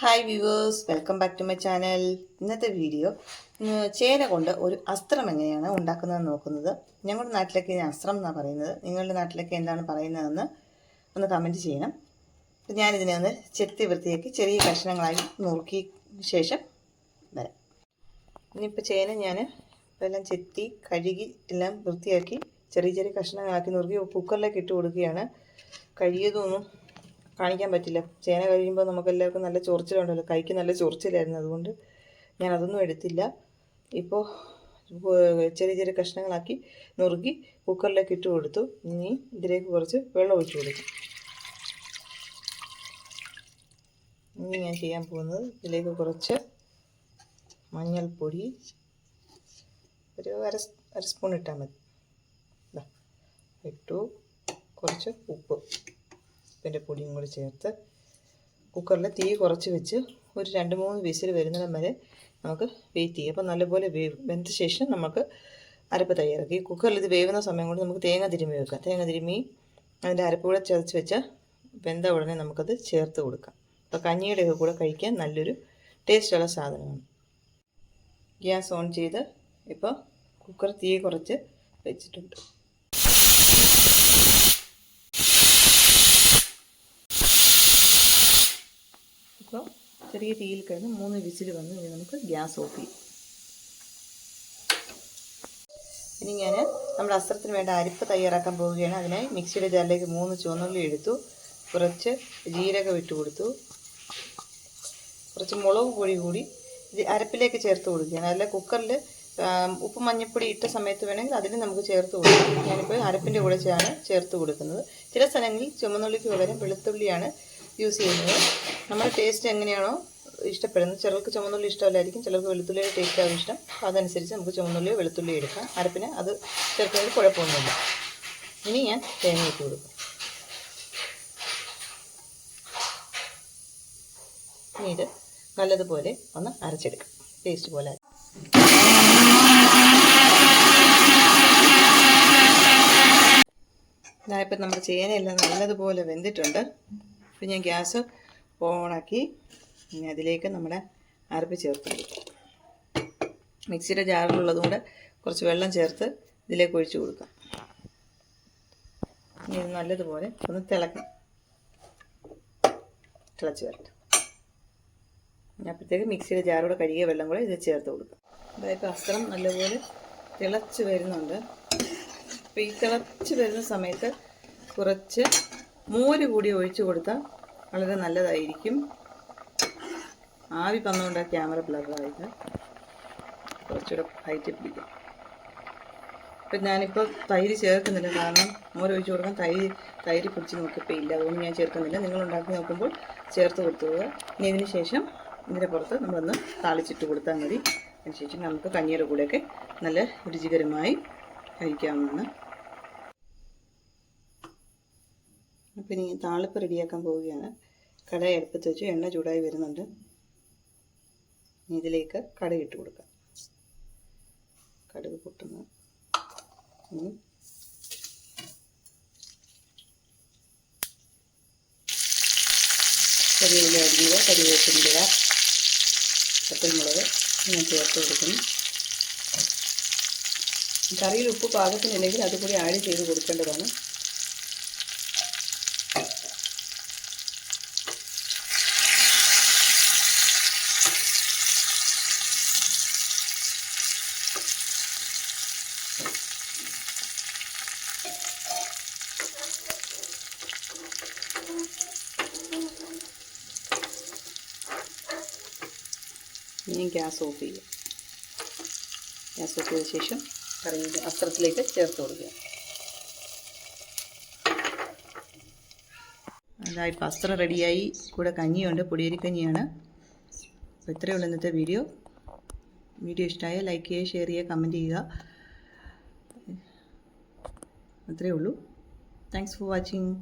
Hi viewers, welcome back to my channel. ഇന്നത്തെ video ചേന കൊണ്ട് ഒരു അസ്ത്രം എങ്ങനെയാണ് ഉണ്ടാക്കുന്നതെന്ന് നോക്കുന്നത്. ഞങ്ങളുടെ നാട്ടിലേക്ക് ഇതിന് അസ്ത്രം എന്നാണ് പറയുന്നത്. നിങ്ങളുടെ നാട്ടിലേക്ക് എന്താണ് പറയുന്നതെന്ന് ഒന്ന് കമൻറ്റ് ചെയ്യണം. ഞാനിതിനെ ഒന്ന് ചെത്തി വൃത്തിയാക്കി ചെറിയ കഷ്ണങ്ങളായി നുറുക്കിയ ശേഷം വരാം. ഇനിയിപ്പോൾ ചേന ഞാൻ എല്ലാം ചെത്തി കഴുകി എല്ലാം വൃത്തിയാക്കി ചെറിയ ചെറിയ കഷ്ണങ്ങളാക്കി നുറുക്കി കുക്കറിലേക്ക് ഇട്ട് കൊടുക്കുകയാണ്. കഴുകിയതൊന്നും കാണിക്കാൻ പറ്റില്ല. ചേന കഴിയുമ്പോൾ നമുക്കെല്ലാവർക്കും നല്ല ചൊറിച്ചിലുണ്ടല്ലോ, കൈക്ക് നല്ല ചൊറിച്ചിലായിരുന്നു. അതുകൊണ്ട് ഞാൻ അതൊന്നും എടുത്തില്ല. ഇപ്പോൾ ചെറിയ ചെറിയ കഷ്ണങ്ങളാക്കി നുറുക്കി കുക്കറിലേക്ക് ഇട്ട് കൊടുത്തു. ഇനി ഇതിലേക്ക് കുറച്ച് വെള്ളം ഒഴിച്ചു കൊടുക്കും. ഇനി ഞാൻ ചെയ്യാൻ പോകുന്നത് ഇതിലേക്ക് കുറച്ച് മഞ്ഞൾപ്പൊടി ഒരു അര സ്പൂൺ ഇട്ടാൽ മതി. ഇട്ടു. കുറച്ച് ഉപ്പിൻ്റെ പൊടിയും കൂടി ചേർത്ത് കുക്കറിൽ തീ കുറച്ച് വെച്ച് ഒരു 2-3 വിസിൽ വരുന്നിടം വരെ നമുക്ക് വെയിറ്റ് ചെയ്യും. അപ്പോൾ നല്ലപോലെ വെന്ത ശേഷം നമുക്ക് അരപ്പ് തയ്യാറാക്കി. കുക്കറിൽ ഇത് വേവുന്ന സമയം കൊണ്ട് നമുക്ക് തേങ്ങ തിരുമ്മി വെക്കാം. തേങ്ങ തിരുമ്മി അതിൻ്റെ അരപ്പ് കൂടെ ചതച്ച് വെച്ച് വെന്ത ഉടനെ നമുക്കത് ചേർത്ത് കൊടുക്കാം. അപ്പോൾ കഞ്ഞിയുടെയൊക്കെ കൂടെ കഴിക്കാൻ നല്ലൊരു ടേസ്റ്റുള്ള സാധനമാണ്. ഗ്യാസ് ഓൺ ചെയ്ത് ഇപ്പോൾ കുക്കർ തീ കുറച്ച് വെച്ചിട്ടുണ്ട്. അപ്പോൾ ചെറിയ തീയിൽ കിടന്ന് 3 വിസിൽ വന്ന് ഇനി നമുക്ക് ഗ്യാസ് ഓഫ് ചെയ്യും. ഇനി ഞാൻ നമ്മുടെ അസ്ത്രത്തിന് വേണ്ട അരിപ്പ് തയ്യാറാക്കാൻ പോവുകയാണ്. അതിനായി മിക്സിയുടെ ജാറിലേക്ക് 3 ചുവന്നുള്ളി എടുത്തു, കുറച്ച് ജീരകം ഇട്ട് കൊടുത്തു, കുറച്ച് മുളക് പൊടി കൂടി ഇത് അരപ്പിലേക്ക് ചേർത്ത് കൊടുക്കുകയാണ്. അല്ല കുക്കറിൽ ഉപ്പ് മഞ്ഞൾപ്പൊടി ഇട്ട സമയത്ത് വേണമെങ്കിൽ അതിന് നമുക്ക് ചേർത്ത് കൊടുക്കാം. ഞാനിപ്പോൾ അരപ്പിൻ്റെ കൂടെ ചേർത്ത് കൊടുക്കുന്നത്. ചില സ്ഥലങ്ങളിൽ ചുവന്നുള്ളിക്ക് പകരം വെളുത്തുള്ളിയാണ് യൂസ് ചെയ്യുന്നത്. നമ്മുടെ ടേസ്റ്റ് എങ്ങനെയാണോ ഇഷ്ടപ്പെടുന്നത്, ചിലർക്ക് ചുവന്നുള്ളി ഇഷ്ടമല്ലായിരിക്കും, ചിലർക്ക് വെളുത്തുള്ളിയുടെ ടേസ്റ്റ് ആവും ഇഷ്ടം. അതനുസരിച്ച് നമുക്ക് ചുവന്നുള്ളിയോ വെളുത്തുള്ളിയോ എടുക്കാം. അരപ്പിന് അത് ചേർക്കുന്നതിൽ കുഴപ്പമൊന്നുമില്ല. ഇനി ഞാൻ തേങ്ങ ഇട്ട് കൊടുക്കും. ഇനി ഇത് നല്ലതുപോലെ ഒന്ന് അരച്ചെടുക്കാം, പേസ്റ്റ് പോലെ. ഇപ്പം നമ്മുടെ ചേനയെല്ലാം നല്ലതുപോലെ വെന്തിട്ടുണ്ട്. ഇപ്പം ഞാൻ ഗ്യാസ് ഓണാക്കി ഇനി അതിലേക്ക് നമ്മുടെ അരപ്പ് ചേർത്ത് കൊടുക്കും. മിക്സിയുടെ ജാറിലുള്ളതും കൂടെ കുറച്ച് വെള്ളം ചേർത്ത് ഇതിലേക്ക് ഒഴിച്ചു കൊടുക്കാം. ഇനി ഇത് നല്ലതുപോലെ ഒന്ന് തിളച്ച് വരട്ടെ. അപ്പോഴത്തേക്ക് മിക്സിയുടെ ജാറോടെ കഴുകിയ വെള്ളം കൂടെ ഇത് ചേർത്ത് കൊടുക്കാം. അതായത് അസ്ത്രം നല്ലപോലെ തിളച്ച് വരുന്നുണ്ട്. അപ്പോൾ ഈ തിളച്ച് വരുന്ന സമയത്ത് കുറച്ച് മോര് കൂടി ഒഴിച്ചു കൊടുത്താൽ വളരെ നല്ലതായിരിക്കും. ആവി വന്നുകൊണ്ട് ക്യാമറ ബ്ലറായിട്ട് കുറച്ചുകൂടെ ഹൈറ്റ് പിടിക്കും. ഇപ്പം ഞാനിപ്പോൾ തൈര് ചേർക്കുന്നില്ല, കാരണം മോര് ഒഴിച്ചു കൊടുക്കാൻ തൈര് പിടിച്ച് നോക്കിയപ്പോൾ ഇല്ല. അതുകൊണ്ട് ഞാൻ ചേർക്കുന്നില്ല. നിങ്ങൾ ഉണ്ടാക്കി നോക്കുമ്പോൾ ചേർത്ത് കൊടുത്തുക. ഇനി ഇതിന് ശേഷം ഇതിൻ്റെ പുറത്ത് നമ്മളൊന്ന് താളിച്ചിട്ട് കൊടുത്താൽ മതി. അതിനുശേഷം നമുക്ക് കഞ്ഞിയുടെ കൂടെയൊക്കെ നല്ല രുചികരമായി കഴിക്കാവുന്നതാണ്. അപ്പം ഇനി താളിപ്പ് റെഡിയാക്കാൻ പോവുകയാണ്. കടായി അടുപ്പത്ത് വെച്ച് എണ്ണ ചൂടായി വരുന്നുണ്ട്. ഇതിലേക്ക് കടുക് ഇട്ട് കൊടുക്കാം. കടുക് പൊട്ടുന്നു. ചെറിയ ഉള്ളി അരിഞ്ഞത്, കരിവേപ്പിൻ്റെ ഇല, പച്ചമുളക് ഞാൻ ചേർത്ത് കൊടുക്കുന്നു. കറിയിൽ ഉപ്പ് പാകത്തിനില്ലെങ്കിൽ അതുകൂടി ആഡ് ചെയ്ത് കൊടുക്കേണ്ടതാണ്. ഇനി ഗ്യാസ് ഓഫ് ചെയ്യുക. ഗ്യാസ് ഓഫ് ചെയ്ത ശേഷം കറി അസ്ത്രത്തിലേക്ക് ചേർത്ത് കൊടുക്കുക. അതായത് അസ്ത്രം റെഡിയായി. കൂടെ കഞ്ഞിയുണ്ട്, പൊടിയരിക്കഞ്ഞിയാണ്. അപ്പോൾ ഇത്രയേ ഉള്ളൂ ഇന്നത്തെ വീഡിയോ. ഇഷ്ടമായാൽ ലൈക്ക് ചെയ്യുക, ഷെയർ ചെയ്യുക, കമൻറ്റ് ചെയ്യുക. അത്രയേ ഉള്ളൂ. Thanks for watching.